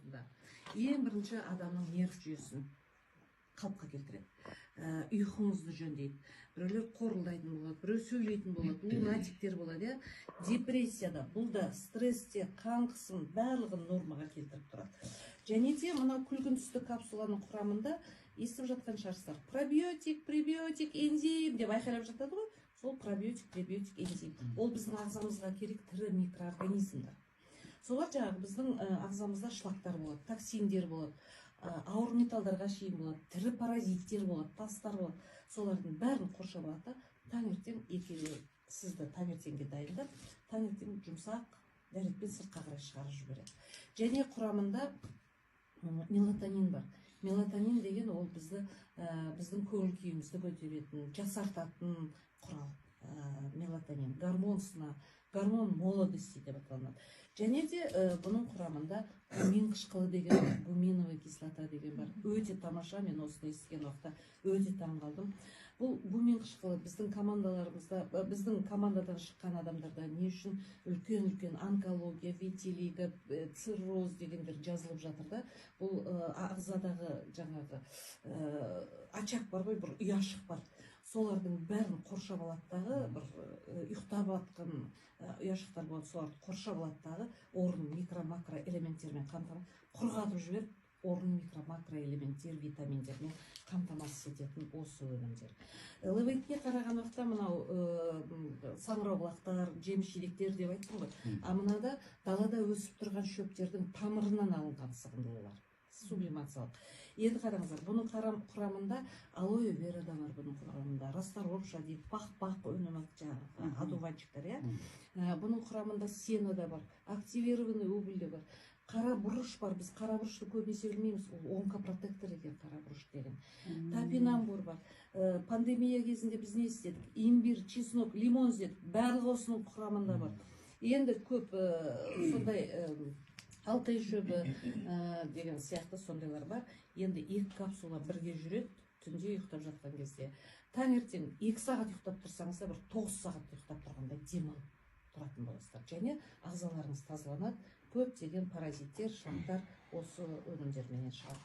уақытында ең бірінші адамның нерв жүйесін қалыпқа келтіреді. Ұйқыңызды жөндейді. Біреулер қорылдайтын болады, біреу сөйлейтін болады, лунатиктер болады. Депрессияда, бұл да стрессте, қан қысым барлығын нормаға келтіріп тұрады. Және де мынау күлгін түсті капсуланың құрамында естіп жатқан шығарсыздар. Пробиотик, пребиотик, энзим деп айқайлап жатады ғой. Сол пробиотик, пребиотик, энзим. Ол біздің ағзамызға керек тірі микроорганизмдер. Солар жаңағы біздің ағзамызда шлактар болады, токсиндер болады, ауыр металдарға шейін болады, тірі паразиттер болады, тастар болады. Солардың бәрін қоршап алады. Таңертең екеуі сізді таңертеңге дайындап, таңертең жұмсақ дәретпен сыртқа қарай шығарып жібереді. Және құрамында мелатонин бар. Мелатонин деген ол біздің көңіл күйімізді көтеретін, жасартатын құрал. Мелатонин гормон молодости деп аталынады. Және де бұның құрамында гумин қышқылы деген, гуминовая кислота деген бар. Өте тамаша, мен осыны естіген уақытта өте таң қалдым. Бұл гумин қышқылы біздің командаларымызда, біздің командадан шыққан адамдарда не үшін үлкен онкология, витилиго, цирроз дегендер жазылып жатыр да. Бұл ағзадағы жаңағы очаг бар ғой, бір ұяшық бар. Солардың бәрін қоршап аладағы, бір ұйықтап атқан ұяшықтар болады, соларды қоршап аладдағы орын микро-макро элементтермен құрғатып жіберіп, орын микро-макро элементтер, витаминдермен қамтамасыз ететін осы өнімдер. Левейтке қараған уақытта мынау саңырауқұлақтар, жеміс-жидектер деп айттым ғой. Мынада далада өсіп тұрған шөптердің тамырынан алынған сығындылар. Сублимациялық. Енді қараңыздар, бұның құрамында алоэ вера да бар, бұның құрамында расторопша дейді, пақ-пақ өнімі жаңағы одуванчиктар, бұның құрамында сена да бар, активированный уголь де бар, қара бұрыш бар. Біз қара бұрышты көбінесе білмейміз, ол онкопротектор екен қара бұрыш деген. Топинамбур бар. Пандемия кезінде біз не істедік? Имбир, чеснок, лимон іздедік, барлығы осының құрамында бар. Енді көп сондай алтай шөбі деген сияқты сондайлар бар. Енді 2 капсула бірге жүреді, түнде ұйықтап жатқан кезде. Таңертең 2 сағат ұйықтап тұрсаңыз, бір 9 сағат ұйықтап тұрғанда демалып тұратын боласыздар. Және ағзаларыңыз тазаланады, көптеген паразиттер, шлактар осы өнімдермен шығады.